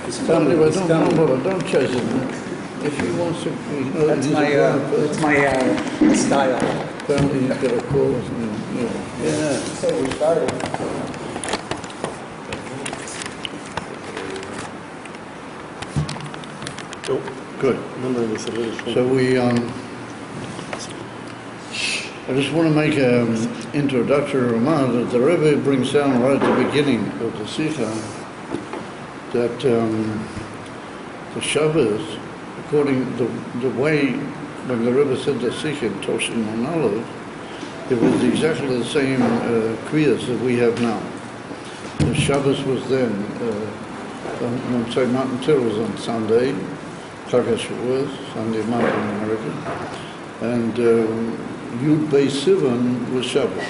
Don't chase it. If he wants to, that's my style. Apparently he's got a call. Yeah. So we started. Oh, good. So I just want to make an introductory remark that the Rebbe brings down right at the beginning of the Sikha that the Shabbos, according to the way when the Rebbe said the Sikha in Toshin Monolo, it was exactly the same kriyas that we have now. The Shabbos was then, Mountain Torah was on Sunday, Chag HaShavuos, Sunday night in America, and Yud Beis Sivan was Shabbos.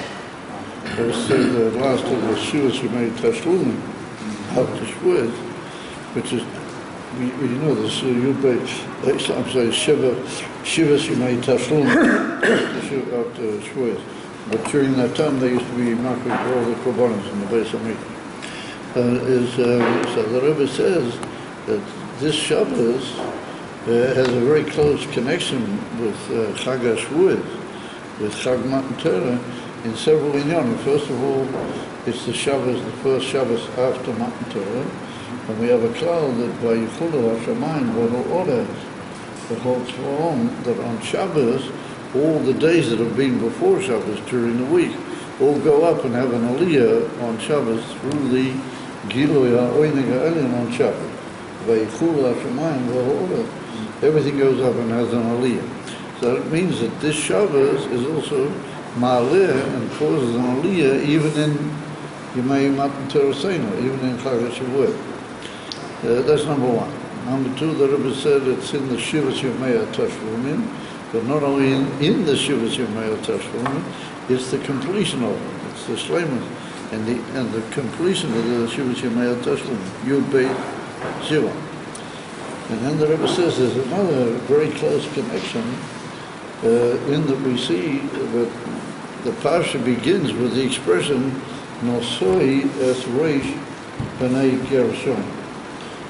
It was the last of the Shiur Shemei Tashlumim, after Shavuos, which is, we know this Yud Beis, I'm sorry, Shiva Shemei Tashlumim, after Shavuos. But during that time, there used to be Malchus for all the Korbanos in the Beis Hamikdash. So the Rebbe says that this Shabbos has a very close connection with Chag HaShavuos, with Chag Matan Torah, in several inyanim. First of all, it's the Shabbos, the first Shabbos after Matan Torah, and we have a cloud that by Yichud HaShamayim, what orders, that holds for that on Shabbos, all the days that have been before Shabbos during the week all go up and have an aliyah on Shabbos through the Gilui HaOineg HaElyon on Shabbos. By Yichud HaShamayim, what orders. Everything goes up and has an aliyah. So it means that this Shabbos is also ma'aleh and causes an aliyah even in Yemei Matan Torah Seina, even in Chag HaShavuos. That's number one. Number two, the Rebbe said it's in the Shiur Shemei Tashlumim, but not only in the Shiur Shemei Tashlumim, it's the completion of it. It's the shleimus and the completion of the Shiur Shemei Tashlumim, Yud Beis Sivan. And then the Rebbe says there's another very close connection in that we see that the parsha begins with the expression Naso es Reish B'nai Gershon.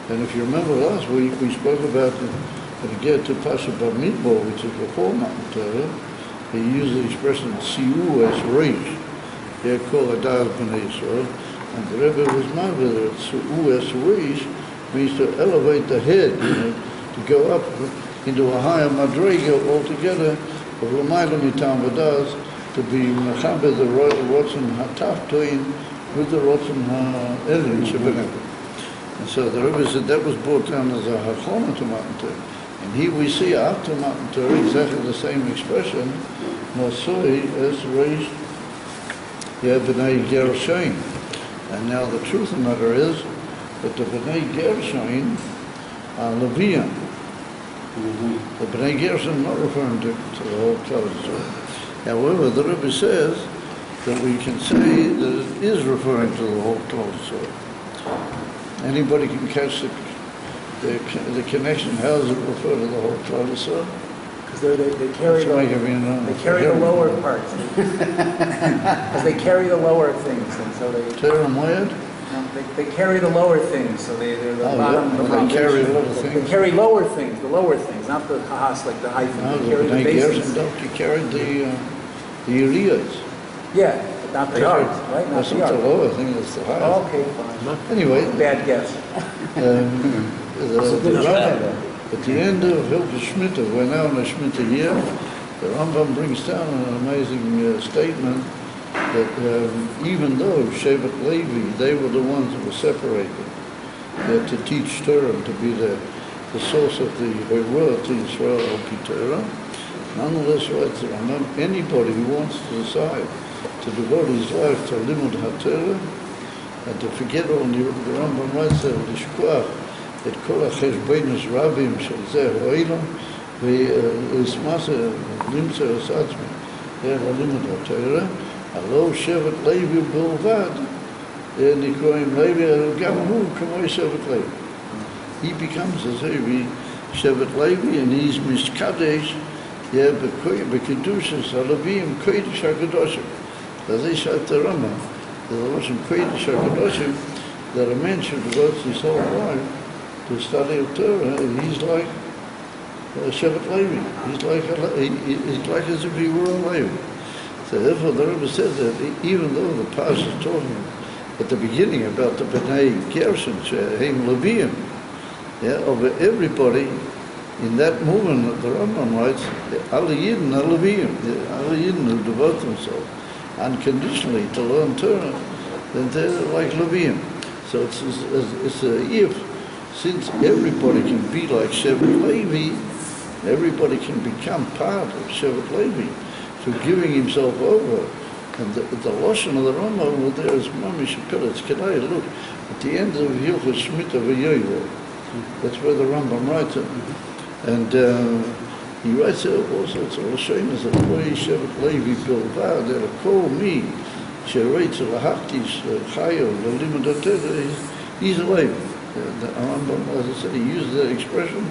And if you remember last week, we spoke about when you get to Pasha Bamidbar, which is before Matan Torah, he used the expression Shiur es Reish. They're called Adar B'nai Yisrael. And the Rebbe was mad with it. Shiur es Reish means to elevate the head, to go up into a higher madrega altogether of L'mayla Mitam V'das, to be mechaber the Rotzen HaTaftoin with the Rotzen HaElyon Shebenekel. And so the Rebbe said that was brought down as a hachona to Matan Torah. And here we see after Matan Torah exactly the same expression, Nasoi es Reish B'nai Gershon. And now the truth of the matter is that the B'nai Gershon are Levian. The B'nai Gershon not referring to the whole Torah. However, the Rebbe says that we can say that it is referring to the whole Torah. Anybody can catch the connection. How does it refer to the whole Torah? Because they carry the lower parts. Because they carry the lower things, and so they. They carry the lower things, so they're the bottom. They carry lower things. They carry lower things, the lower things, not the kahas like the high things. They carry the basics. You carried the uriyas. Yeah, but not the yards, right? That's not the lower thing, it's the higher. Oh, okay, fine. Anyway. Bad guess. At the end of Hilchos Shemitah, we're now in a Shemitah year, the Rambam brings down an amazing statement that even though Shevet Levi, they were the ones that were separated to teach Torah, to be the source of the word to Israel al-Pi Torah, nonetheless, writes the Rambam, anybody who wants to decide to devote his life to Limud HaTorah and to forget all, the Rambam writes there, Lishkoach et kol ha-cheshbonus rabim shel zeh ha'olam ve'ismas limtzer es atzmi Limud HaTorah Hello, Shevet Levi Bilvad, Nikroim Levi, Gamahu, Kamoy Shevet Levi. He becomes a Zevi, Shevet Levi, and he's Mishkadesh, Bekedushas, Halavim, Kodesh HaKadoshim. As they shout the Rambam, there's a lot of Kodesh HaKadoshim that a man should devote his whole life the study of Torah, he's like Shevet Levi. He's like as if he were a Levi. So therefore the Rebbe said that even though the Parsha is talking at the beginning about the Bnei Gershon, Shehem Leviim, over everybody in that movement that the Rambam writes, Alle Yidden are Leviim, Alle Yidden who devote themselves unconditionally to learn Torah, then they're like Leviim. So it's since everybody can be like Shevet Levi, everybody can become part of Shevet Levi through giving himself over. And the Lashon of the Rambam over there is Mamish Pilatz Kedai. Look, at the end of Hilchos Shmita V'Yoyvo, that's where the Rambam writes it. And he writes all sorts of Lashonas that Loi Shevet Levi Bilvad, they'll call me, Sheretz Lahaktis Chayo, L'Limud HaTorah, he's a Levi. The Rambam, as I said, he uses that expression,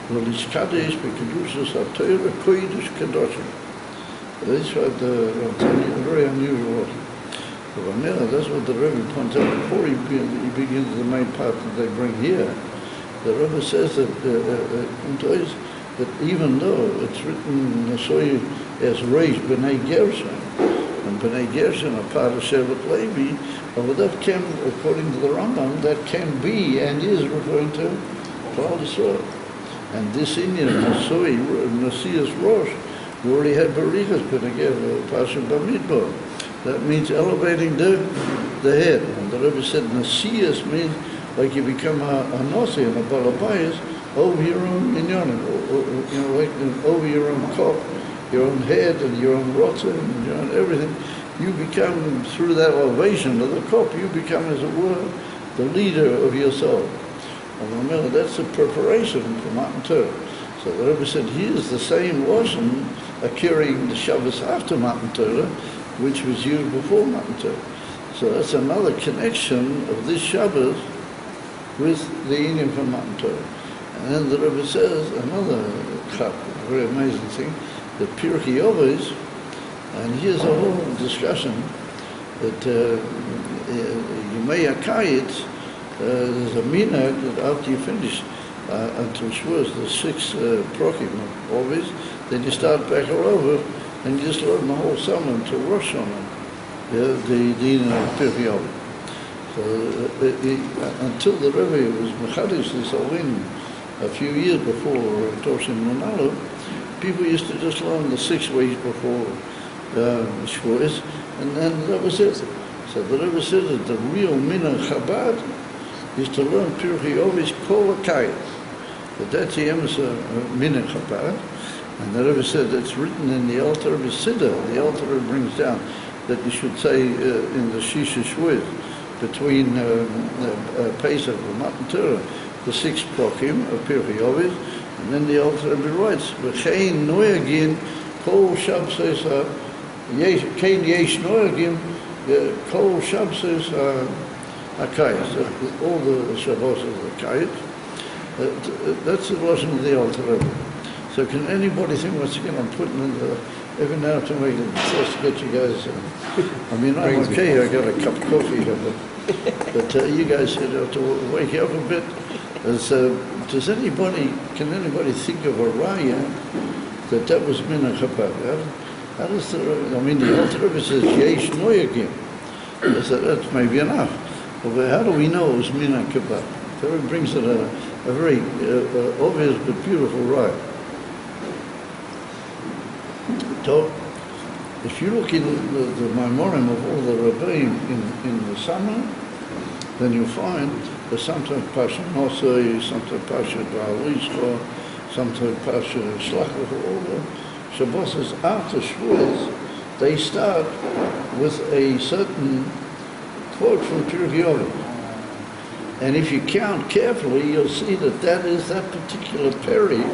V'Lish Kadesh B'Kedushas HaTorah Kodesh Kedoshim. That's what very unusual. That's what the Rebbe points out before he begins the main part that they bring here. The Rebbe says that that even though it's written Naso as Reish B'nai Gershon, and B'nai Gershon are part of Shevet Levi, but that can, according to the Rambam, that can be and is referring to Klal Yisrael. And this Indian Nasias Rosh, we already had Barichas B'nai Pasha Bamidbar. That means elevating the head. And the Rebbe said Nasias means like you become a Nasi and a Balabayas over your own inyanim, like over your own kop, your own head and your own rotzah and your own everything. You become, through that elevation of the kop, you become, as it were, the leader of your soul. And remember, that's the preparation for Matan Torah. So the Rebbe said, here's the same Lashon occurring the Shabbos after Matan Torah, which was used before Matan Torah. So that's another connection of this Shabbos with the Indian from Matan Torah. And then the Rebbe says another very amazing thing, that Pirkei Avos, and here's a whole discussion that Yemei HaKayitz, there's a minhag that after you finish until Shavuos, the 6 prokim of Avos, then you start back all over and you just learn the whole summer until Rosh Hashanah, the Din of Pirkei Avos. So until the Rebbe was Mechadish this Alin a few years before Torshin Monalo, people used to just learn the 6 weeks before Shavuos, and then that was it. So the Rebbe said that the real Minhag Chabad is to learn Pirkei Avos Kol HaKayitz. But that's the Emerson Minhag Chabad. And the Rebbe said that's written in the Alter Rebbe Siddur. The Alter Rebbe brings down that you should say in the Shisha Shavuos between Pesach and Matan Torah, the 6 prokim of Pirkei Avos, and then the Alter Rebbe writes, "V'chein noyagin kol shabsos kein yesh noyagin kol shabsos hakayis." All the Shabbos of the Kayit. That's the Lashon of the Alter Rebbe. So can anybody think, once again, I'm putting in every now and then to make it first to get you guys, I mean, I'm okay, I got a cup of coffee here, but you guys have to wake you up a bit. Can anybody think of a raya that was Minhag Chabad? How does the Alter Rebbe says, Yesh Noyagim. That's maybe enough. But how do we know it was Minhag Chabad? That brings it a very obvious but beautiful raya. So, if you look in the Maimorim of all the Rabbeim in the summer, then you'll find that sometimes Pasha Naso, sometimes Pasha Dvar, sometimes Pasha Shlach, all the Shabbos after Shavuos, they start with a certain quote from Pirkei Avos. And if you count carefully, you'll see that is that particular period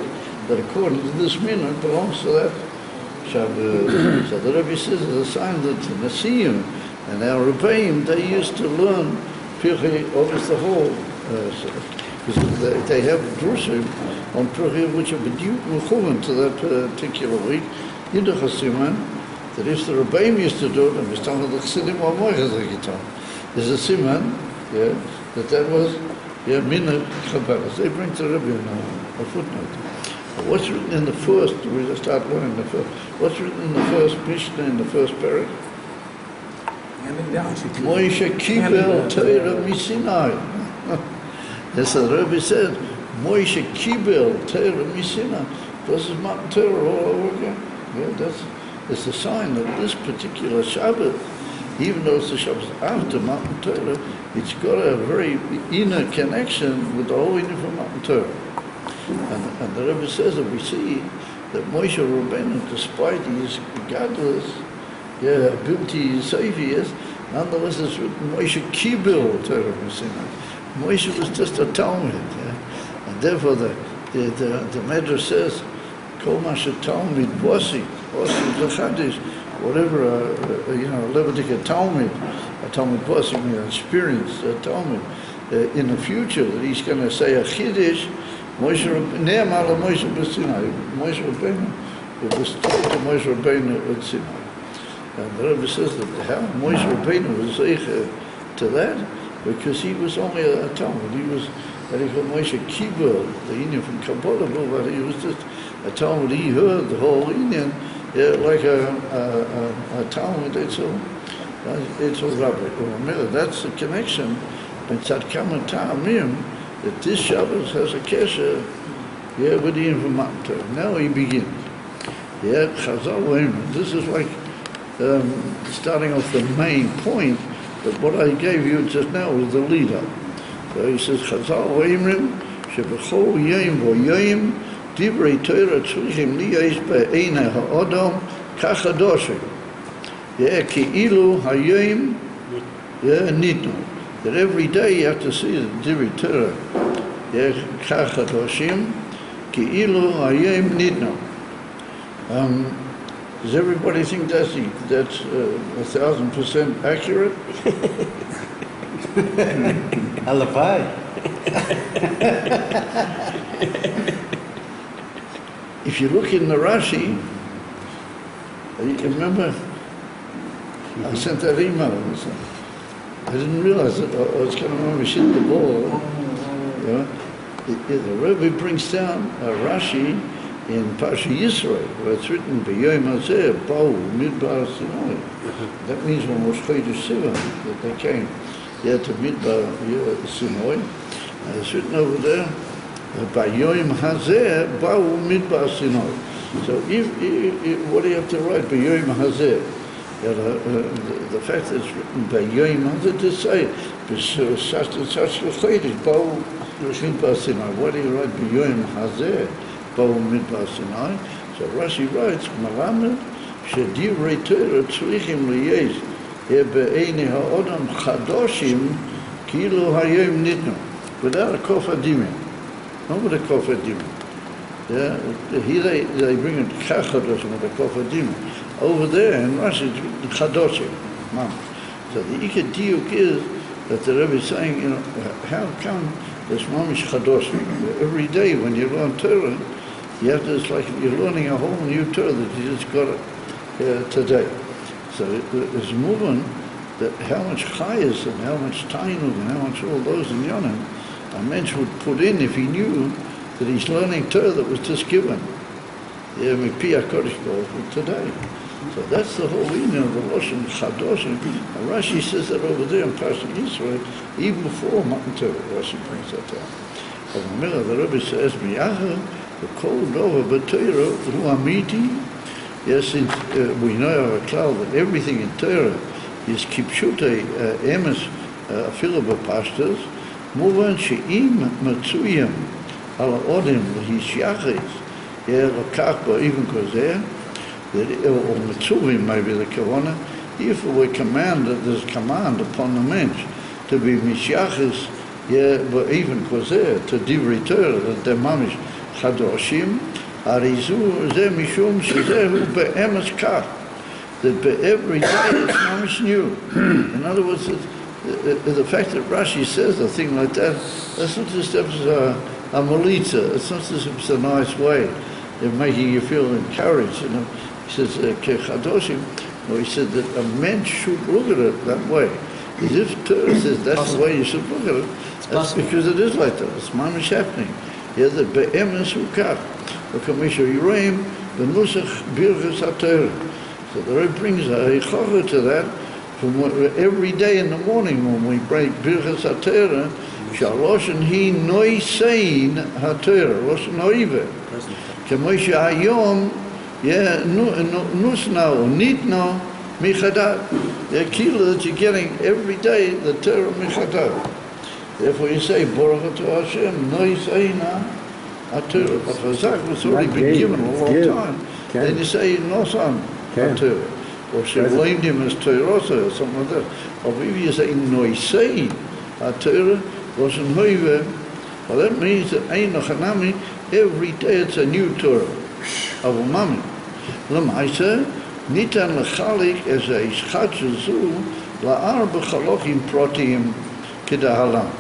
that, according to this minhag, belongs to that Shabbos. So the Rebbe says it's a sign that the Nasiim and our Rebbeim, they used to learn Pirkei Avos the whole, because they have drushim on Pirkei which are b'diuk mechumen to that particular week. Yidach HaSiman, that if the Rebbeim used to do it, and we started the Chassidim Amoyach HaGitam, there's a siman, that was Yeah, Mina Kabbalah. They bring to Rabbi a footnote. What's written in the first, we just start learning the first, what's written in the first Mishnah, in the first parak? Handing down. Moshe Kibel Torah Misinai. As the Rebbe said, Moshe Kibel Torah Misinai. This is Matan Torah all over again. Yeah, it's a sign that this particular Shabbat, even though it's the Shabbat after Matan Torah, it's got a very inner connection with the whole inner from Matan Torah. And the Rebbe says that we see that Moshe Rabbeinu, despite his godless, ability, saviors, nonetheless it's written Moshe Kibel Torah Misinai. Moshe was just a Talmud, and therefore the Medrash says, Kol Masha Talmud Bosi L'Chadish, whatever Levitic Talmud Bosi, an experienced Talmud, in the future that he's going to say a Chiddush. Moshe Rabbeinu, it was told to Moshe Rabbeinu at Sinai. And the Rebbe says that how Moshe Rabbeinu was zeicher to that, because he was only a Talmud. He was, that he called Moshe Kibel, the Indian from Kabbalah, but he was just a Talmud. He heard the whole Indian, like a Talmud, it's all Rabbi. Remember, that's the connection. But Tzadkam Ta'amim, that this Shabbos has a kesher, with the informator. Now he begins. This is like starting off the main point, but what I gave you just now was the lead-up. So he says, Chazal Oimrim, Shebechol Yom V'Yom, Divrei Torah Tzrichim Liyos Be'einei Ha'odom Kachadoshim. Ki'ilu Hayom Nitnu. That every day you have to see the Divrei Torah. Kachadoshim, Ki'ilu Hayom Nitnu. Does everybody think that's 1,000% accurate? Alapai. If you look in the Rashi, you remember, I sent that email. I didn't realize it. I was kind of remember shit the ball. The Rebbe brings down a Rashi in Pasha Yisrael, where it's written, B'yoyim hazeh, ba'u midbar Sinai. That means when Rosh Chodesh Sivan, that they came to midbar Sinai. And it's written over there, B'yoyim hazeh, ba'u midbar Sinai. So if what do you have to write? B'yoyim hazeh. The fact that it's written B'yoyim hazeh to say, B'shach l'chodesh, ba'u midbar Sinai. Why do you write B'yoyim hazeh? So Rashi writes, Malamed, Shedivrei Torah tzrichim liyes be'einei ha'odam chadoshim ki'ilu hayom nitnu. Without a kofadimim. Not with a kofadimim. Here they bring it chachadoshim with a kofadimim. Over there in Rashi it's written chadoshim. So the ikar diuk is that the Rebbe is saying, how come there's mamish chadoshim? Every day when you learn Torah, you have to, it's like you're learning a whole new Torah that you just got today. So it's moving that how much chayas and how much tainug and how much all those in Yonim a mensch would put in if he knew that he's learning Torah that was just given. Mipiyah Kodesh Baruch today. So that's the whole meaning of the Lashon Chadoshim. And Rashi says that over there in Pasha Yisrael, even before Matan Torah, Rashi brings that down. But in the middle, the Rebbe says, Miyacha, the cold over B'Torah, Hu Amiti. Yes, since we know our cloud that everything in Torah is Kipshutei Emes Afilu B'Pashtas, Muvan She'im Matsuyim Ala Odim L'Hishyachis, L'Kach Ba'ivin Kozeh, or Matsuvim maybe the Kavanah, if we commanded, there's command upon the mensch to be Mishyachis, but even Kozeh, to Divrei Torah, that they're mamish Chadoshim, Arizu Zeh Mishum Shezehu Be'emes Kach, that every day it's mamish new. In other words, the fact that Rashi says a thing like that, that's not just a melitza, it's not just a nice way of making you feel encouraged. He says, Kechadoshim, he said that a man should look at it that way. As if Torah says that's the way you should look at it. That's because it is like that. It's mamish happening. Yeah, the be'emes ukach. V'kamisha yireim v'nusach birchas HaTorah. So the Rebbe brings a chocha to that from every day in the morning when we break birchas HaTorah. Shaloshen hi noisein HaTorah, loshen hoive. Kamisha hayom, yeah, nusna or nitna michadat. The kila that you're getting every day the Torah michadat. Therefore you say, Baruch Atah Hashem, noiseina HaTorah. But for Zach was already been given a long time. Then you say, Nosan HaTorah. Or she blamed him as Torah or something like that. Or maybe you say, noisein HaTorah, loshen hoive. Well, that means that Ein Hanami, every day it's a new Torah of a mami. L'maisa, nitan l'chalik as a ischatzu la'arba chalokim protiim kedahalam.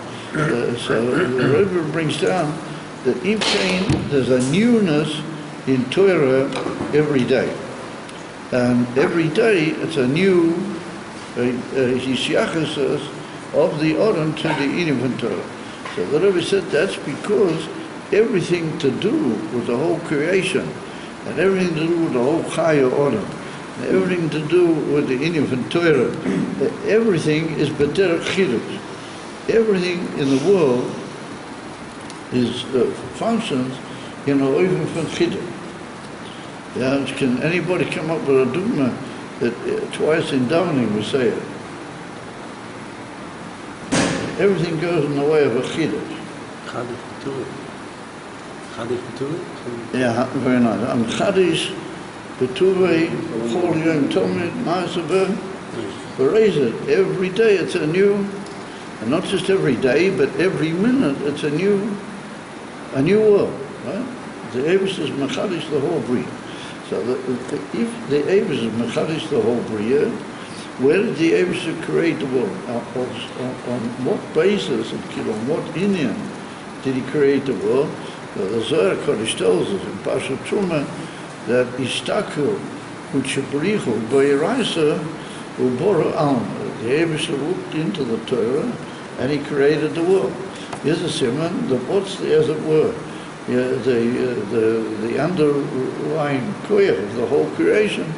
So the Rebbe brings down that in chain there's a newness in Torah every day. And every day it's a new hishyachas of the Odom to the Inim from Torah. So the Rebbe said that's because everything to do with the whole creation, and everything to do with the whole Chaya Odom, and everything to do with the Inim from Torah, everything is B'derech Chiddush. Everything in the world is functions in a oven from Chiddush. Yeah, can anybody come up with a dogma that twice in davening we say it? Everything goes in the way of a chiddush. Yeah, very nice. I'm chadish, betuvei, chol yom tomid, ma'aseh berezet. Every day it's a new, and not just every day, but every minute it's a new world, right? The Eibush is mechadish the whole bria. So if the Eibush is mechadish the whole bria, where did the Eibush create the world? On what basis, on what inyan did he create the world? The Zohar Kodesh tells us in Pasuk Truma that Ishtaku u'Shebrichu b'Yeraisa u'Bora Alma. The Eibush looked into the Torah and he created the world. Here's a simon, the what's the, as it were, the underlying koyach of the whole creation,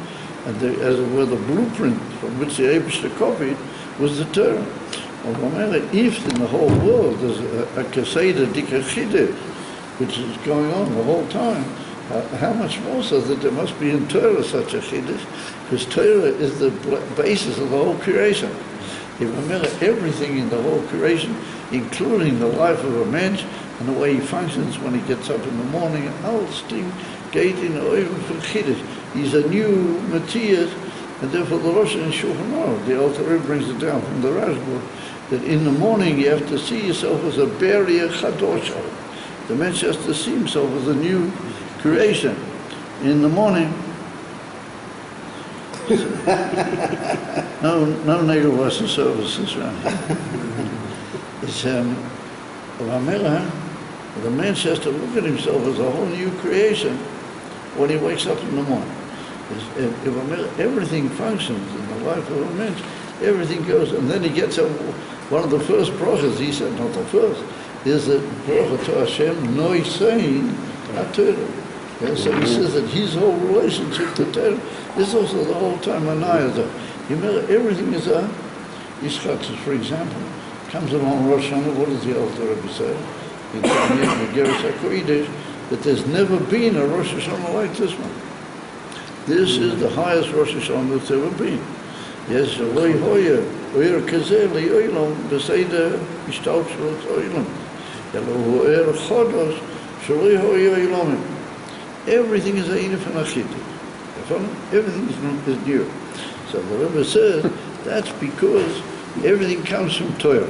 and as it were, the blueprint from which the Eibush copied was the Torah. If in the whole world there's a kaseda dikachideh, which is going on the whole time, how much more so that there must be in Torah such a chiddush, because Torah is the basis of the whole creation. Everything in the whole creation, including the life of a man and the way he functions when he gets up in the morning, all sting gating or even for chiddush. He's a new Matthias, and therefore the Rosh and Shulchan Aruch, the Alter Rebbe brings it down from the Rashba, that in the morning you have to see yourself as a Beria Chadosha. The man has to see himself as a new creation. In the morning, no negative Western services around here. It's the man has to look at himself as a whole new creation when he wakes up in the morning. Everything functions in the life of a man. Everything goes, and then he gets up. One of the first brachas, he said, not the first, is that Baruch Atah Hashem noisein HaTorah. And so he says that his whole relationship to Torah is also the whole time anayah. Everything is a ischatzus, for example. Comes along Rosh Hashanah, what does the Alter Rebbe say? In Geras HaKodesh, that there's never been a Rosh Hashanah like this one. This is the highest Rosh Hashanah that's ever been. Yes, Eloi Hoya, Oyer Kazeh Le'olam, Beseda Ishtaut Shalot Olam. Elo Oyer Chodos, Shaloi Hoya Olamim. Everything is a Inif and a Chiddush. Everything is new. So the Rebbe says that's because everything comes from Torah.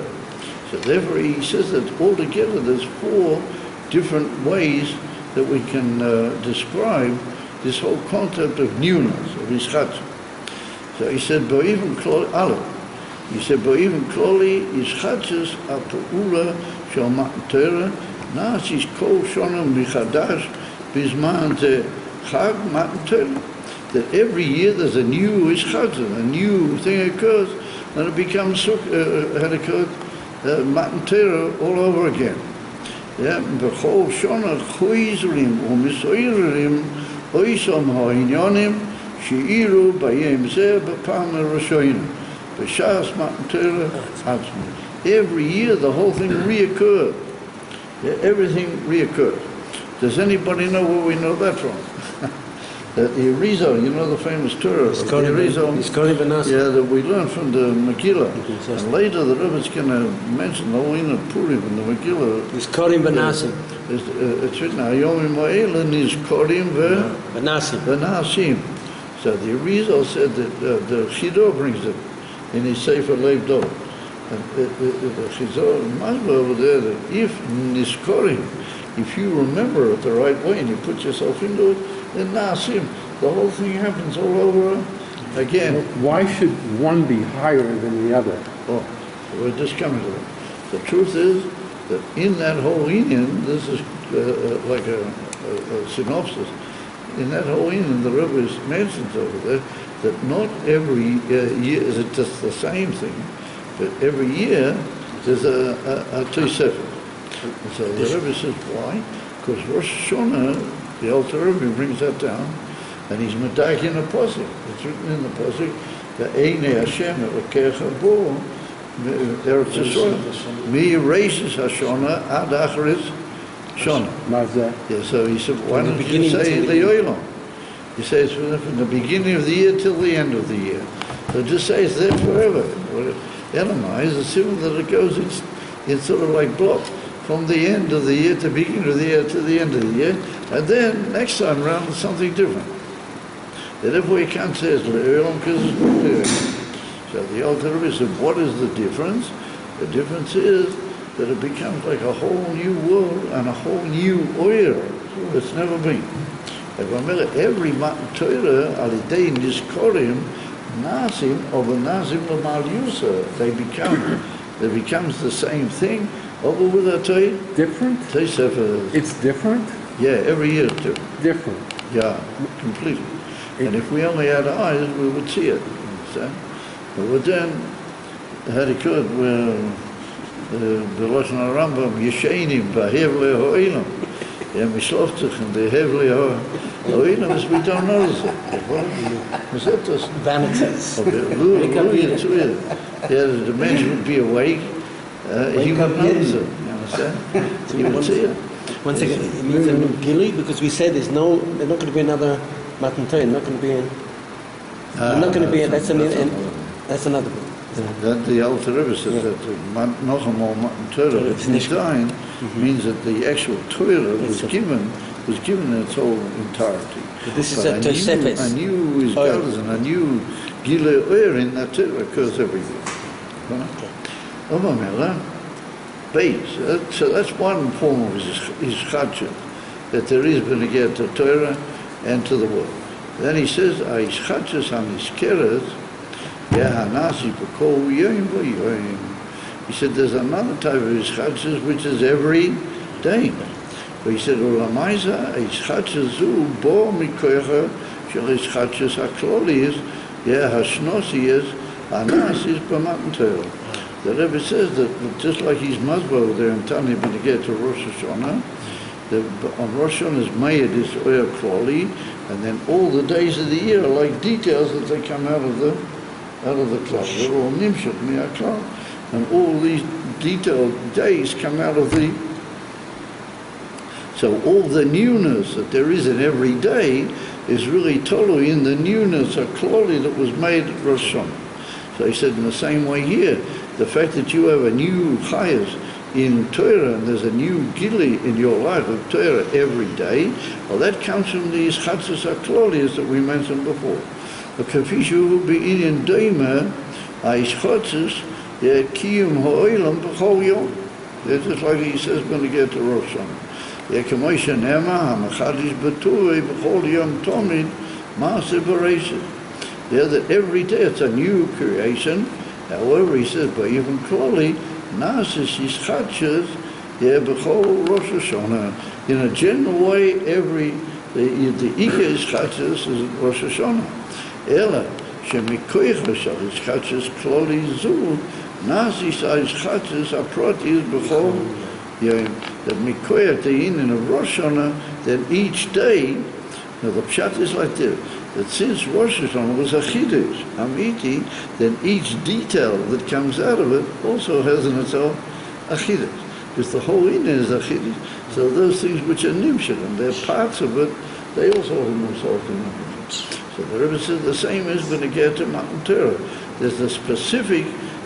So therefore he says that altogether there's 4 different ways that we can describe this whole concept of newness, of Ischatzus. So he said, Bo'ivim Kloli, Aleph. He said, Bo'ivim Kloli, Ischatzus, Apa'ula, Shal Matan Torah, Na'asis Kol Shonam Michadash, Bisman Te Chag Matan Torah. That every year there's a new Ischatzus, a new thing occurs and it becomes Matan Torah all over again. Yeah, b'chol shana chuizrim u'misoirim oisom ha'inyonim she'iru b'yem zeh b'pam harashoyim b'shas Matan Torah atzmi. Every year the whole thing reoccurred. Yeah, everything reoccurred. Does anybody know where we know that from? The Arizal, you know the famous Torah of the Arizal? Yeah, that we learned from the Megillah. And later the Rebbe's going to mention the Oina Purim in the Megillah. Nizkorim v'nasim. It's written, Hayomim ha'ela nizkorim v'nasim. So the Arizal said that the Shiur brings it in his Sefer Lev Dov. And the Chizor Mazba over there, that if nizkorim, if you remember it the right way and you put yourself into it, then Nasim, the whole thing happens all over again. Why should one be higher than the other? Oh, we're just coming to that. The truth is that in that whole Indian, this is like a synopsis. In that whole Indian, the Rebbe mentions over there that not every year is it just the same thing, but every year there's a Tosefet. So the Rebbe says, why? Because Rosh Hashanah, the Alter Rebbe brings that down, and he's medak in a posik. It's written in the posik, "Ve'einei Hashem elokecha bo Eretz Yisrael." Mi reishes Hashanah ad acharis Shana. Yeah, so he said, why don't you say the Yoilam? He says from the beginning of the year till the end of the year. So just say it's there forever. Elamai is assuming that it goes. It's sort of like block. From the end of the year to the beginning of the year to the end of the year, and then next time around it's something different. Therefore you can't say it's Le'olam because it's not there. So the Alter Rebbe said, what is the difference? The difference is that it becomes like a whole new world and a whole new era that's never been. Every Matan Torah, Alidei Nizkorim, Nasim, over Nasim Malchus, they becomes the same thing. Over with our Torah? Different? It's different? Yeah, every year it's different. Different? Yeah, completely. And if we only had eyes, we would see it. Understand? But then, had it could, the Lashon HaRambam, Yeshainim, Ba'hevle Ha'olam, Mishloftuch, and the Hevle Ha'olam, we don't notice it. Was that just? Vanities. Yeah, the dimension would be awake. He would notice it, you understand? So he would see it. One second, it means a new Gili, because we said there's not going to be another Matan Torah, not going to be that's another one. That the Alter Rebbe says that Nochem or Matan Torah, it's Nishdain, means that the actual Torah was given in its whole entirety. But this is a Tosefet. A new is gathers and a new Gile Oyer in that Torah occurs every year. So that's one form of his chadshut, that there is going to get to Torah and to the world. Then he says, his chadshus and his keres, he said there's another type of his chadshus which is every day. But he said, Ulamaisa, his chadshus zu bo mikoicha shel his chadshus hakloli is, hashnosi is, hanas is b'matan Torah. The Rebbe says that just like he's Mazba there in Tanya when you get to Rosh Hashanah, on Rosh Hashanah's Mayed is Oyer Klali, and then all the days of the year are like details that they come out of the cloud. They're all Nimshot Miyah Klal. And all these detailed days come out of the... So all the newness that there is in every day is really totally in the newness of Klali that was made at Rosh Hashanah. So he said in the same way here, the fact that you have a new chayas in Torah and there's a new gili in your life of Torah every day, well, that comes from these chatzos haklolias that we mentioned before. The kafishu will be in doima aish chatzos kiyum ha'olam b'chol yom. Just like he says when we get to Rosh Hashanah. Yekamosha nema hamachadish b'turei b'chol yom tomid ma'aseh b'reishis. Yeah, that every day it's a new creation. However, he says, but even clearly, Naso is chadshus, b'chol Rosh Hashanah. In a general way, the Ika is chadshus is Rosh Hashanah. Ela, שמכוח השבת חדשס כלולי זו, נאסיס איז חדשס הפרוטיס בכל yom. That mikoyat the in of Rosh Hashanah, that each day, now the pshat is like this, that since Rosh Hashanah was a chiddush, amiti, then each detail that comes out of it also has in itself a chiddush. Because the whole in is a chiddush. So those things which are nimshal, and they're parts of it, they also have themselves in it. So the Rebbe says the same is when it gets to Matan Torah. There's a specific,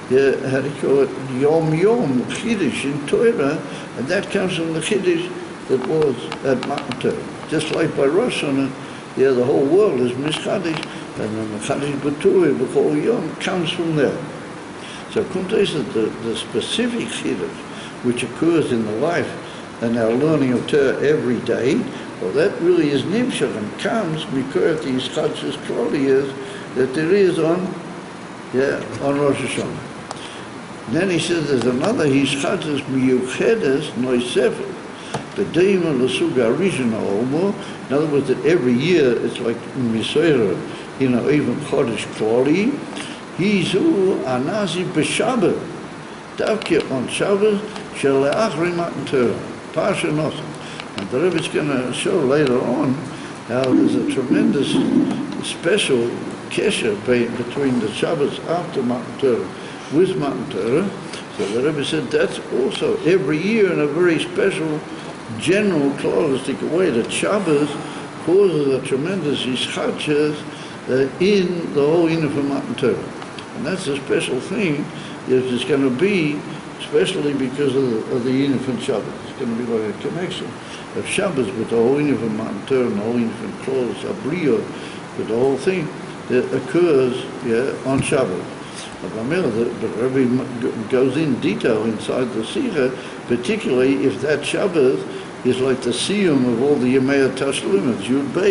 how do you call it, yom chiddush in Torah, and that comes from the chiddush that was at Matan Torah. Just like by Rosh Hashanah, the whole world is mishchadish, and then the chadish b'tuah b'chol yom comes from there. So Kunta is the specific chiddush which occurs in the life and our learning of Torah every day. Well, that really is nimshach and comes because the ischadshus kloli is that there is on Rosh Hashanah. Then he says there's another ischadshus miyuchedes noisefet. The Deima Lasuga Rishona Omo, in other words, that every year it's like Misera, even Chodesh Kloli, Hizu Anasi B'Shabbat, Davke on Shabbat, Sheleachri Matan Torah, Parsha Naso. And the Rebbe is going to show later on how there's a tremendous special kesher between the Shabbats after Matan Torah with Matan Torah. So the Rebbe said that's also every year in a very special general clausistic way that Shabbos causes a tremendous ischadshus in the whole Inyan of Matan Torah. And that's a special thing if it's going to be, especially because of the Inyan of Shabbos. It's going to be like a connection of Shabbos with the whole Inyan of Matan Torah and the whole Inyan of Claus, Abriya, with the whole thing that occurs on Shabbos. But Rabbi goes in detail inside the Sikha, particularly if that Shabbos is like the siyum of all the Yemei Tashlim, Yud Beit.